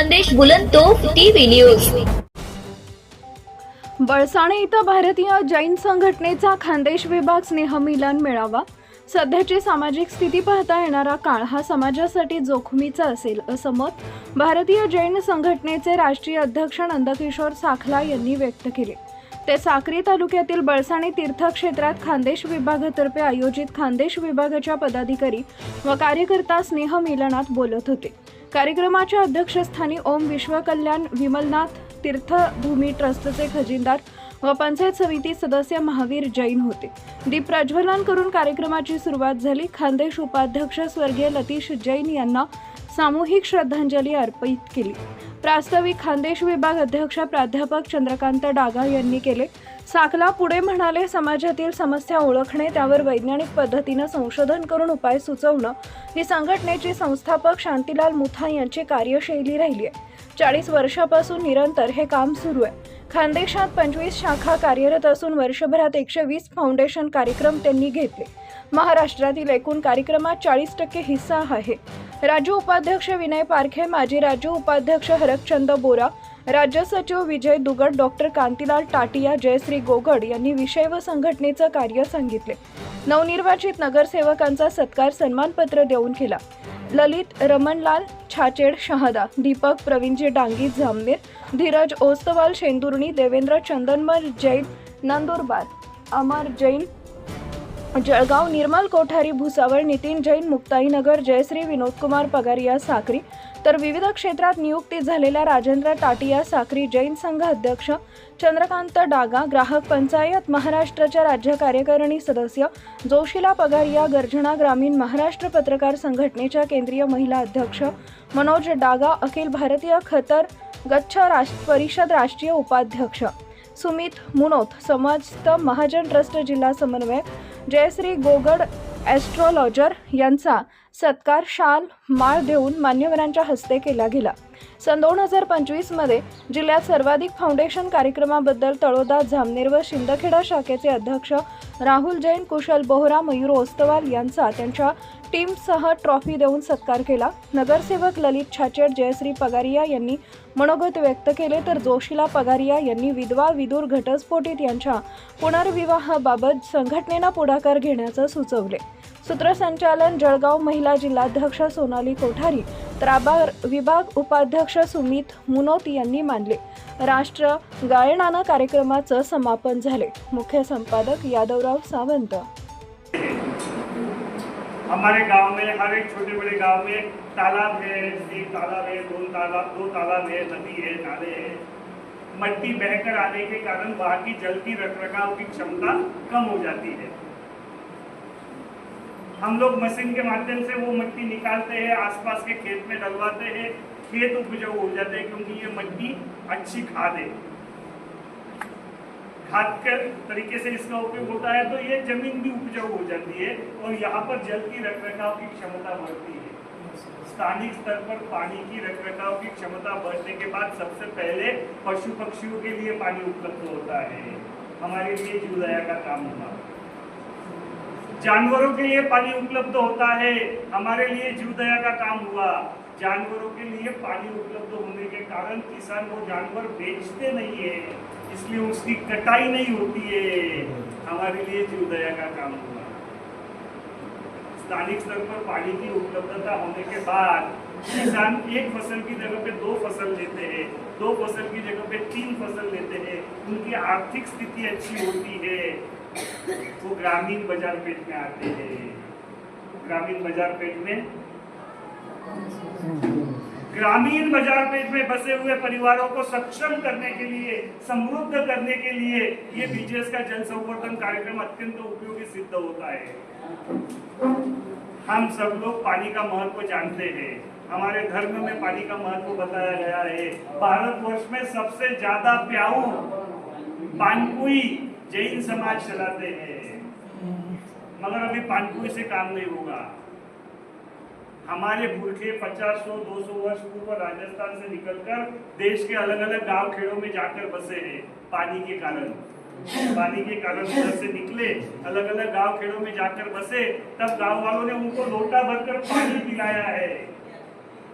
खानदेश बुलंदतोफ TV news. Balsane इथं भारतीय जैन संघटनेचा खानदेश विभाग स्नेहमिलन मेळावा। सध्याची सामाजिक स्थिती पाहता येणारा काळ हा समाजासाठी जोखमीचा असेल असं मत भारतीय जैन संघटनेचे राष्ट्रीय अध्यक्ष नंदकिशोर साखला यांनी व्यक्त केले। ते साक्री तालुक्यातील बळसाणे तीर्थक्षेत्रात खानदेश विभागातर्फे आयोजित खानदेश विभागाच्या पदाधिकारी व कार्यकर्ता स्नेहमिलनात बोलत होते। कार्यक्रमाच्या अध्यक्षस्थानी ओम विश्वकल्याण विमलनाथ तीर्थभूमी ट्रस्टचे खजिनदार व पंचायत समिती सदस्य महावीर जैन होते। दीप प्रज्वलन करून कार्यक्रमाची सुरुवात झाली। खानदेश उपाध्यक्ष स्वर्गीय लतीश जैन यांना सामूहिक श्रद्धांजली अर्पित केली। प्रास्ताविक खानदेश विभाग अध्यक्ष प्राध्यापक चंद्रकांत डागा यांनी केले। साखला पुढे म्हणाले, समाजातील समस्या ओळखणे, त्यावर वैज्ञानिक पद्धतीने संशोधन करून उपाय सुचवणं ही संघटनेची संस्थापक शांतीलाल मुथा यांची कार्यशैली राहिली आहे। 40 वर्षापासून निरंतर हे काम सुरू आहे। खानदेशात 25 शाखा कार्यरत असून वर्षभरात 120 फाउंडेशन कार्यक्रम त्यांनी घेतले। महाराष्ट्रातील एकूण कार्यक्रमात 40% हिस्सा आहे। राज्य उपाध्यक्ष विनय पारखे, माजी राज्य उपाध्यक्ष हरकचंद बोरा, राज्य सचिव विजय दुगड, डॉक्टर कांतीलाल टाटिया, जयश्री गोगड यांनी विषय व संघटनेचं कार्य सांगितले। नवनिर्वाचित नगरसेवकांचा सत्कार सन्मानपत्र देऊन केला। ललित रमणलाल छाचेड शहादा, दीपक प्रवीणजी डांगी जामनेर, धीरज ओस्तवाल शेंदुर्णी, देवेंद्र चंदनमल जैन नंदुरबार, अमर जैन जळगाव, निर्मल कोठारी भुसावळ, नितीन जैन मुक्ताईनगर, जयश्री विनोदकुमार पगारिया साक्री, तर विविध क्षेत्रात नियुक्ती झालेल्या राजेंद्र टाटिया साक्री जैन संघ अध्यक्ष, चंद्रकांत डागा ग्राहक पंचायत महाराष्ट्राच्या राज्य कार्यकारिणी सदस्य, जोशीला पगारिया गर्जना ग्रामीण महाराष्ट्र पत्रकार संघटनेच्या केंद्रीय महिला अध्यक्ष, मनोज डागा अखिल भारतीय खतर गच्छ परिषद राष्ट्रीय उपाध्यक्ष, सुमित मुनोत समस्त महाजन ट्रस्ट जिल्हा समन्वयक, जयश्री गोगड ॲस्ट्रोलॉजर यांचा सत्कार शाल माळ देऊन मान्यवरांच्या हस्ते केला गेला। सन 2025 मध्ये जिल्ह्यात सर्वाधिक फाउंडेशन कार्यक्रमाबद्दल तळोदा, जामनेर व शिंदखेडा शाखेचे अध्यक्ष राहुल जैन, कुशल बोहरा, मयूर ओस्तवाल यांचा त्यांच्या टीमसह ट्रॉफी देऊन सत्कार केला। नगरसेवक ललित छाचेड, जयश्री पगारिया यांनी मनोगत व्यक्त केले, तर जोशीला पगारिया यांनी विधवा विदूर घटस्फोटित यांच्या पुनर्विवाहाबाबत संघटनेनं पुढाकार घेण्याचं सुचवले। सूत्रसंचालन जळगाव महिला जिल्हाध्यक्ष सोनाली कोठारी, तर विभाग उपाध्यक्ष सुमित मुनोत यांनी मानले। राष्ट्र गायनानं कार्यक्रमाचं समापन झाले। मुख्य संपादक यादवराव सावंत। हमारे गांव में हर एक छोटे बड़े गांव में तालाब है, एक तालाब है, दो तालाब है, नदी है, नाले है। मिट्टी बहकर आने के कारण वहाँ की जल की रखरखाव की क्षमता कम हो जाती है। हम लोग मशीन के माध्यम से वो मिट्टी निकालते हैं, आसपास के खेत में डलवाते हैं, खेत उपजाऊ हो जाते हैं, क्योंकि ये मिट्टी अच्छी खाद है। खाद के तरीके से इसका उपयोग होता है तो ये जमीन भी उपजाऊ हो जाती है और यहाँ पर जल की रखरखाव की क्षमता बढ़ती है। स्थानिक स्तर पर पानी की रखरखाव की क्षमता बढ़ने के बाद सबसे पहले पशु पक्षियों के लिए पानी उपलब्ध होता है। हमारे लिए जीवदया का काम हुआ। जानवरों के लिए पानी उपलब्ध होता है, हमारे लिए जीवदया का काम हुआ। जानवरों के लिए पानी उपलब्ध होने के कारण किसान वो जानवर बेचते नहीं है, इसलिए उसकी कटाई नहीं होती है, हमारे लिए जीवदया का काम हुआ। स्थानिक स्तर पर पानी की उपलब्धता होने के बाद किसान एक फसल की जगह पे 2 फसल लेते हैं, 2 फसल की जगह पे 3 फसल लेते हैं, उनकी आर्थिक स्थिति अच्छी होती है, वो ग्रामीण बाजार पेट में आते हैं। ग्रामीण बाजार पेट में बसे हुए परिवारों को सक्षम करने के लिए, समृद्ध करने के लिए ये बीजेएस का जल संवर्धन कार्यक्रम अत्यंत उपयोगी सिद्ध होता है। हम सब लोग पानी का महत्व जानते हैं, हमारे धर्म में पानी का महत्व बताया गया है। भारतवर्ष में सबसे ज्यादा प्याऊ पानपुई जैन समाज चलाते हैं, मगर अभी पानपुई से काम नहीं होगा। हमारे पुरखे 50-100-200 वर्ष पूर्व राजस्थान से निकलकर देश के अलग अलग गांव खेड़ों में जाकर बसे हैं। पानी के कारण उधर से निकले, अलग अलग गांव खेड़ों में जाकर बसे, तब गांव वालों ने उनको लोटा भरकर पानी पिलाया है।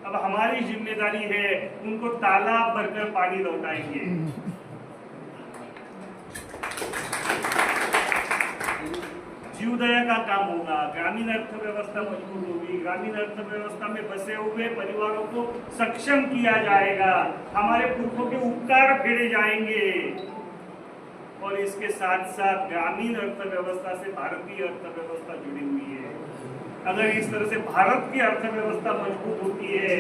अब हमारी जिम्मेदारी है उनको तालाब भरकर पानी लौटाएंगे। जीवदया का काम होगा, ग्रामीण अर्थव्यवस्था मजबूत होगी, ग्रामीण अर्थव्यवस्था में बसे हुए परिवारों को सक्षम किया जाएगा, हमारे पुरखों के उपकार फेरे जाएंगे और इसके साथ साथ ग्रामीण अर्थव्यवस्था से भारतीय अर्थव्यवस्था जुड़ी हुई है। अगर इस तरह से भारत की अर्थव्यवस्था मजबूत होती है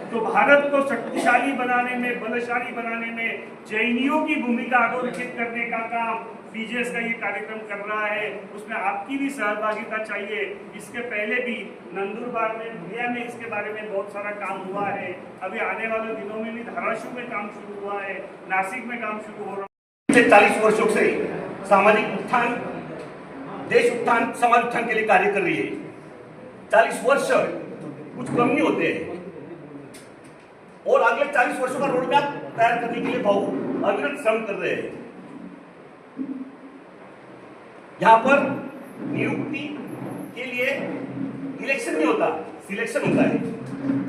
तो भारत को शक्तिशाली बनाने में, बलशाली बनाने में जैनियों की भूमिका अधोरेखित करने का काम बीजेएस का ये कार्यक्रम कर रहा है, उसमें आपकी भी सहभागिता चाहिए। इसके पहले भी नंदुरबार में, भुलिया में इसके बारे में बहुत सारा काम हुआ है। अभी आने वाले दिनों में भी धाराशिव में काम शुरू हुआ है, नासिक में काम शुरू हो रहा है। पिछले 40 वर्षों से सामाजिक उत्थान, देश उत्थान, समाज उत्थान के लिए कार्य कर रही है। 40 वर्ष कुछ कम नहीं होते हैं और अगले 40 वर्षों का रोडमैप तैयार करने के लिए बहुत अविरत श्रम कर रहे हैं। यहाँ पर नियुक्ति के लिए इलेक्शन नहीं होता, सिलेक्शन होता है,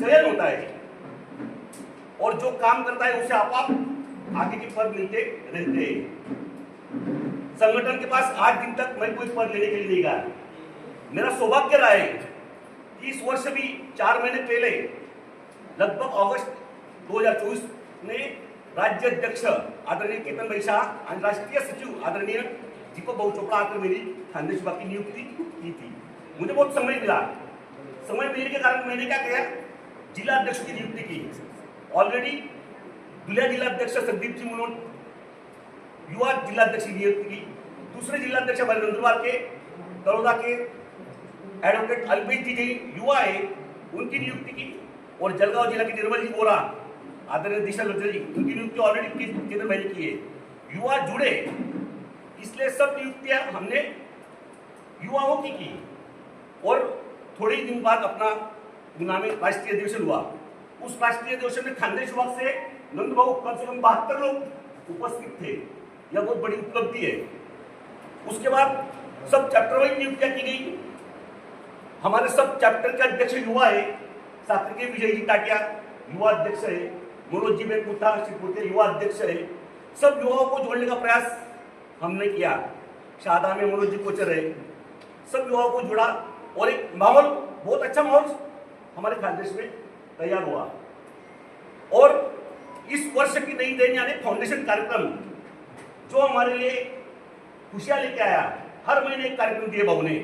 चयन होता है और जो काम करता है उसे आप आगे के पद मिलते रहते हैं। संगठन के पास 8 दिन तक मैं कोई पद लेने के लिए नहीं गया। मेरा सौभाग्य रहा है कि इस वर्ष भी 4 महीने पहले लगभग अगस्त 2024 में राज्य अध्यक्ष आदरणीय केतन भाई शाह और राष्ट्रीय सचिव आदरणीय दीपक भाऊ चोपड़ा आकर मेरी खानदेश विभाग की नियुक्ति की थी। मुझे बहुत समय मिला। समय मिलने के कारण मैंने क्या किया, जिला अध्यक्ष की नियुक्ति की। ऑलरेडी दुलिया जिला अध्यक्ष संदीप जी मनोज युवा जिला अध्यक्ष की नियुक्ति की। दूसरे जिला अध्यक्ष हमारे नंदुरबार के तलोदा के एडवोकेट अल्पेश जी युवा है, उनकी नियुक्ति की। और जलगांव जिला के निर्मल जी बोरा, आदरणीय दिशा लज्जा जी, उनकी नियुक्ति ऑलरेडी केंद्र में की है। युवा जुड़े, इसलिए सब नियुक्तियां हमने युवाओं की और थोड़े ही दिन बाद अपना गुना में राष्ट्रीय अधिवेशन हुआ। उस राष्ट्रीय अधिवेशन में खानदेश विभाग से नंदबाबू कम से कम 72 लोग उपस्थित थे। यह बहुत बड़ी उपलब्धि है। उसके बाद सब चैप्टर वाइज नियुक्तियां की गई। हमारे सब चैप्टर के अध्यक्ष युवा है। शास्त्री के विजय जी टाटिया युवा अध्यक्ष है, मनोज जी बेकुथा शिवपुर के युवा अध्यक्ष है। सब युवाओं को जोड़ने का प्रयास हमने किया। शादा में मनोज जी कोचर है, सब युवाओं को जुड़ा और एक माहौल, बहुत अच्छा माहौल हमारे खानदेश में तैयार हुआ। और इस वर्ष की नई देन यानी फाउंडेशन कार्यक्रम जो हमारे लिए खुशियां लेके आया। हर महीने एक कार्यक्रम दिए बाबू ने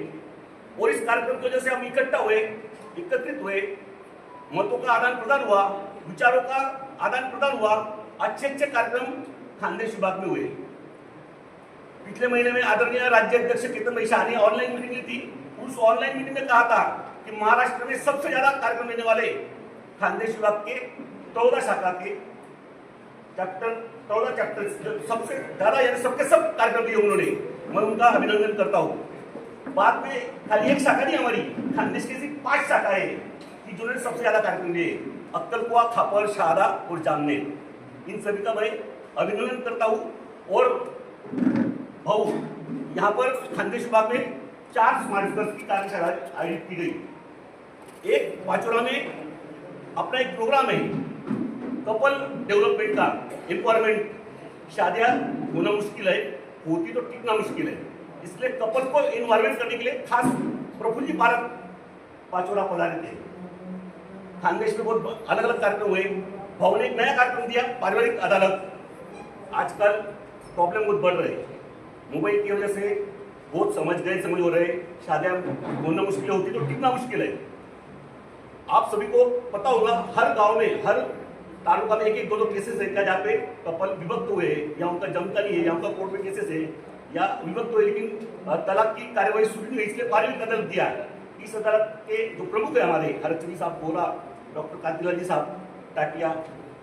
और इस कार्यक्रम की वजह से हम इकट्ठा हुए, एकत्रित हुए, मतों का आदान प्रदान हुआ, विचारों का आदान प्रदान हुआ। अच्छे अच्छे कार्यक्रम खानदेश विभाग में हुए। पिछले महीने में आदरणीय राज्य अध्यक्ष केतन भाई शाह ने ऑनलाइन मीटिंग ली थी। उस ऑनलाइन मीटिंग में कहा था कि महाराष्ट्र में सबसे ज्यादा कार्यक्रम लेने वाले खानदेश विभाग के 14 शाखा के चैप्टर 14 चैप्टर सबसे ज्यादा यानी सबके सब कार्यक्रम दिए उन्होंने। मैं उनका अभिनंदन करता हूँ। बाद में खाली एक शाखा नहीं, हमारी खानदेश की सिर्फ 5 शाखाएं कि जिन्होंने सबसे ज्यादा कार्यक्रम लिए, अक्कलकुआ, खापर, शाहदा और जामनेर। इन सभी का मैं अभिनंदन करता हूँ। और भाऊ यहाँ पर खानदेश विभाग में 4 स्मार्ट वर्ष की कार्यशाला आयोजित की गई। एक पाचोड़ा में अपना एक प्रोग्राम है कपल डेवलपमेंट का, एम्पावरमेंट। शादियां होना मुश्किल है, होती तो टिकना मुश्किल है, इसलिए कपल को एनवायरमेंट करने के लिए खास प्रफुल्ल जी भारत पाचोड़ा पधारे थे। खानदेश में बहुत अलग अलग कार्यक्रम हुए। भाऊ ने एक नया कार्यक्रम दिया, पारिवारिक अदालत। आजकल प्रॉब्लम बहुत बढ़ रहे हैं, मोबाइल की वजह से बहुत समझ हो रहे, शादियां होना मुश्किल होती तो टिकना मुश्किल है। आप सभी को पता होगा हर गांव में, हर तालुका में एक 2 केसेस है क्या जहाँ पे कपल विभक्त हुए या उनका जमता नहीं है या उनका कोर्ट में केसेस है या विभक्त हुए, लेकिन तलाक की कार्यवाही शुरू नहीं हुई, इसलिए पारिवारिक अदालत दिया। इस अदालत के जो प्रमुख है हमारे हरचंदी साहब बोरा, डॉक्टर कांतिलाल जी साहब टाटिया,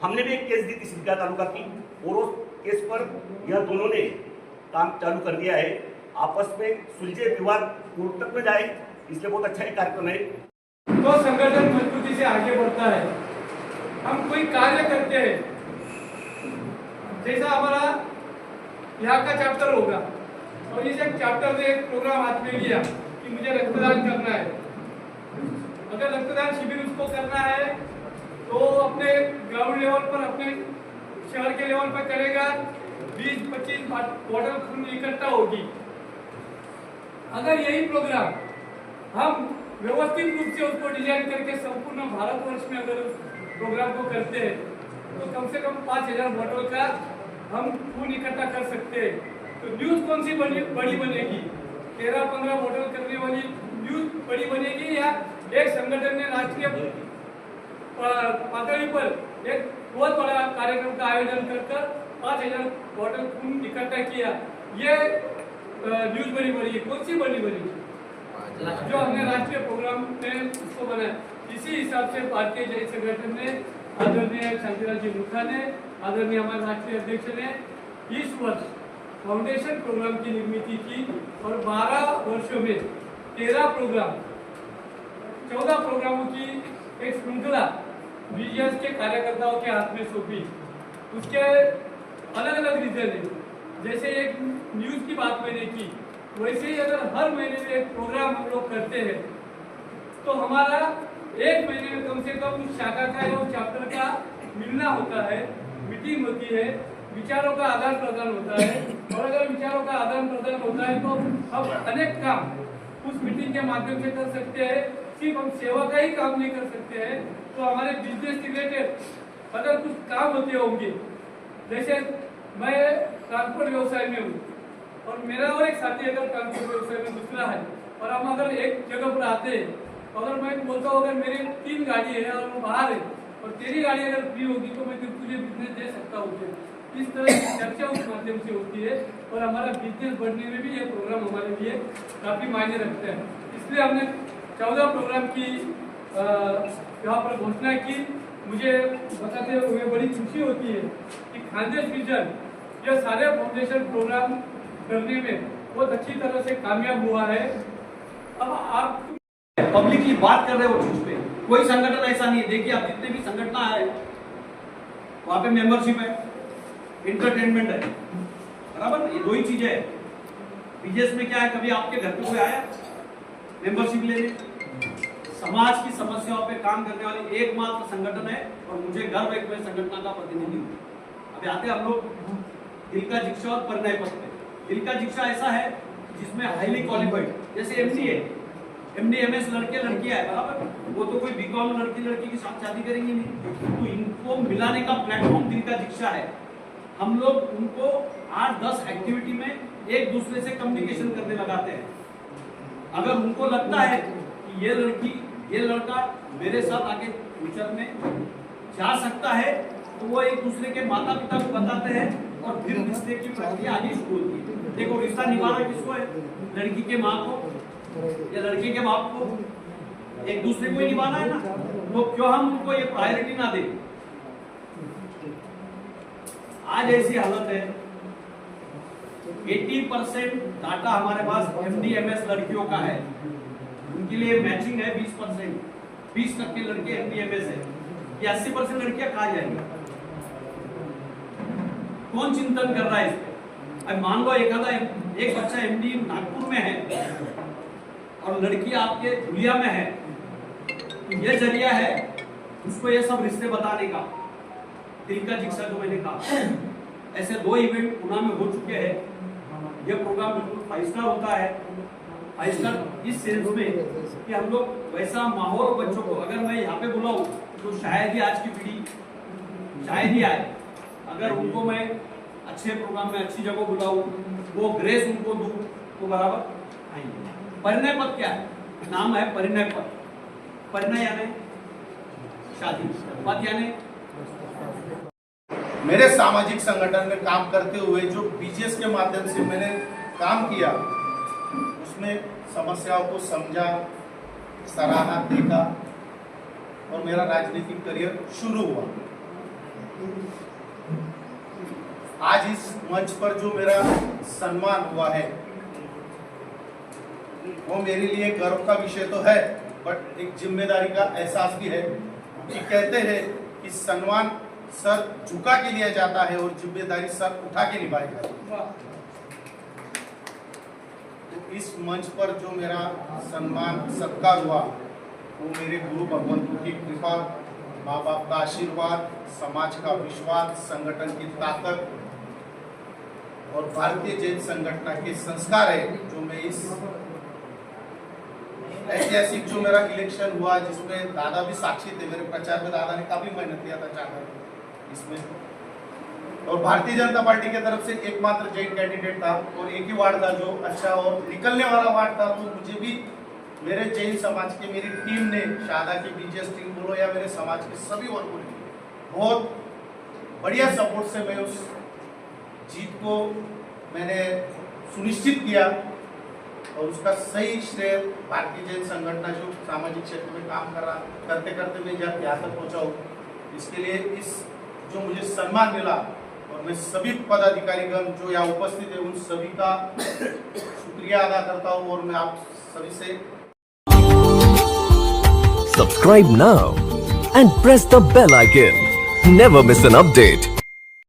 हमने भी एक केस दी थी सिंधिया तालुका की और उस केस पर यह दोनों ने काम चालू कर दिया है। आपस में सुलझे विवाद कोर्ट तक में जाए, इसलिए बहुत अच्छा एक कार्यक्रम है। तो संगठन मजबूती से आगे बढ़ता है। हम कोई कार्य करते हैं, जैसा हमारा यहाँ का चैप्टर होगा और इस एक चैप्टर ने एक प्रोग्राम हाथ में लिया कि मुझे रक्तदान करना है। अगर रक्तदान शिविर उसको करना है तो अपने ग्राउंड लेवल पर, अपने शहर के लेवल पर करेगा, 20-25 बॉटल खून इकट्ठा होगी। अगर यही प्रोग्राम हम व्यवस्थित रूप से उसको डिजाइन करके संपूर्ण भारतवर्ष में अगर उस प्रोग्राम को करते हैं तो कम से कम 5000 बॉटल का हम खून इकट्ठा कर सकते हैं। तो न्यूज कौन सी बड़ी बनेगी? 13-15 बॉटल करने वाली न्यूज बड़ी बनेगी, या एक संगठन ने राष्ट्रीय पातळी पर एक बहुत बड़ा कार्यक्रम का आयोजन कर 5000 बॉटल खून इकट्ठा किया, ये न्यूज बड़ी कौन सी बड़ी जो हमने राष्ट्रीय प्रोग्राम में उसको बनाया। इसी हिसाब से भारतीय जैन संगठन ने, आदरणीय शांतिलाल जी मुखा ने, आदरणीय हमारे राष्ट्रीय अध्यक्ष ने इस वर्ष फाउंडेशन प्रोग्राम की निर्मित की और 12 वर्षों में 13 प्रोग्राम, 14 प्रोग्रामों की एक श्रृंखला बीजेएस के कार्यकर्ताओं के हाथ में सौंपी। उसके अलग अलग रीजन है, जैसे एक न्यूज की बात मैंने की, वैसे ही अगर हर महीने में एक प्रोग्राम हम लोग करते हैं तो हमारा एक महीने में कम से कम उस शाखा का या उस चैप्टर का मिलना होता है, मीटिंग होती है, विचारों का आदान प्रदान होता है। और अगर विचारों का आदान प्रदान होता है तो हम अनेक काम उस मीटिंग के माध्यम से कर सकते हैं। सिर्फ हम सेवा का ही काम नहीं कर सकते हैं, तो हमारे बिजनेस रिलेटेड अगर कुछ काम होते होंगे, जैसे मैं ट्रांसपोर्ट व्यवसाय में हूँ और मेरा और एक साथी अगर ट्रांसपोर्ट व्यवसाय में दूसरा है, और हम अगर एक जगह पर आते हैं, अगर मैं बोलता हूँ अगर मेरी 3 गाड़ी है और वो बाहर है और तेरी गाड़ी अगर फ्री होगी तो मैं तुझे बिजनेस दे सकता हूँ। इस तरह की चर्चा उस माध्यम से होती है और हमारा बिजनेस बढ़ने में भी ये प्रोग्राम हमारे लिए काफी मायने रखते हैं। इसलिए हमने 14 प्रोग्राम की यहाँ पर घोषणा की। मुझे बताते हुए बड़ी खुशी होती है कि खानदेश विजन यह सारे फाउंडेशन प्रोग्राम करने में बहुत अच्छी तरह से कामयाब हुआ है। अब आप पब्लिकली बात कर रहे हो चीज पे, कोई संगठन ऐसा नहीं है। देखिए आप जितने भी संगठन है वहां पे मेंबरशिप है, इंटरटेनमेंट है, बराबर। ये 2 ही चीजें है। बीजेएस में क्या है, कभी आपके घर पे कोई आया मेंबरशिप लेने? समाज की समस्याओं पे काम करने वाली एकमात्र संगठन है और मुझे गर्व है कि मैं संगठन का प्रतिनिधि हूँ। अभी आते हम लोग दिल का शिक्षा और परिणय पद पे। दिल का शिक्षा ऐसा है जिसमें हाईली क्वालिफाइड, जैसे एमडी है, एमडी एमएस लड़के लड़कियां है, बराबर। वो तो कोई बीकॉम लड़की के साथ शादी करेंगे नहीं, तो इनको मिलाने का प्लेटफॉर्म दिल का शिक्षा है। हम लोग उनको 8-10 एक्टिविटी में एक दूसरे से कम्युनिकेशन करने लगाते हैं। अगर उनको लगता है कि ये लड़की ये लड़का मेरे साथ आगे फ्यूचर में जा सकता है, तो वो एक दूसरे के माता पिता को बताते हैं और फिर रिश्ते की प्रक्रिया आगे शुरू होती है। देखो रिश्ता निभाना किसको है? लड़की के माँ को या लड़के के बाप को, एक दूसरे को ही निभाना है ना। तो क्यों हम उनको ये प्रायोरिटी ना दें? आज ऐसी हालत है 80% डाटा हमारे पास एमडीएमएस लड़कियों का है, उनके लिए मैचिंग है 20%, 20% लड़के एमडीएमएस है। ये 80% लड़कियां कहाँ जाएंगी? कौन चिंतन कर रहा है इस पे? अब मान लो एक बच्चा एमडी नागपुर में है और लड़की आपके धुलिया में है, तो ये जरिया है उसको ये सब रिश्ते बताने का। दिल का शिक्षा जो मैंने कहा, ऐसे 2 इवेंट पुणे में हो चुके हैं। यह प्रोग्राम बिल्कुल 5 स्टार होता है। 5 स्टार इस सेंस में कि हम लोग वैसा माहौल बच्चों को, अगर मैं यहाँ पे बुलाऊं तो शायद ही आज की पीढ़ी शायद ही आए। अगर उनको मैं अच्छे प्रोग्राम में अच्छी जगह बुलाऊं, वो ग्रेस उनको दूं, तो बराबर आएंगे। परिणय पद क्या है? नाम है परिणय पद। परिणय यानी शादी, पद यानी मेरे सामाजिक संगठन में काम करते हुए जो बीजेएस के माध्यम से मैंने काम किया, उसमें समस्याओं को समझा, सराहा, देखा और मेरा राजनीतिक करियर शुरू हुआ। आज इस मंच पर जो मेरा सम्मान हुआ है वो मेरे लिए गर्व का विषय तो है, बट एक जिम्मेदारी का एहसास भी है कि कहते हैं कि सम्मान सर झुका के लिया जाता है और जिम्मेदारी सर उठा के निभाई जाती है। तो इस मंच पर जो मेरा सम्मान सत्कार हुआ वो मेरे गुरु भगवंतों की कृपा माँ बाप का आशीर्वाद, समाज का विश्वास, संगठन की ताकत और भारतीय जैन संगठन के संस्कार है जो मैं इस ऐतिहासिक जो मेरा इलेक्शन हुआ जिसमें दादा भी साक्षी थे, मेरे प्रचार में दादा ने काफी मेहनत किया था चाहकर इसमें, और भारतीय जनता पार्टी की तरफ से एकमात्र जैन कैंडिडेट था और एक ही वार्ड था जो अच्छा और निकलने वाला वार्ड था। तो मुझे भी मेरे जैन समाज के मेरी टीम ने, शादा की बीजेएस टीम बोलो या मेरे समाज के सभी वर्गों ने बहुत बढ़िया सपोर्ट से मैं उस जीत को मैंने सुनिश्चित किया और उसका सही श्रेय भारतीय जैन संगठन जो सामाजिक क्षेत्र में काम कर रहा करते करते मैं यहाँ तक पहुँचा हूँ, इसके लिए इस जो मुझे सम्मान मिला और मैं सभी पदाधिकारीगण जो यहाँ उपस्थित है उन सभी का शुक्रिया अदा करता हूँ और मैं आप सभी से Subscribe now and press the bell icon. Never miss an update.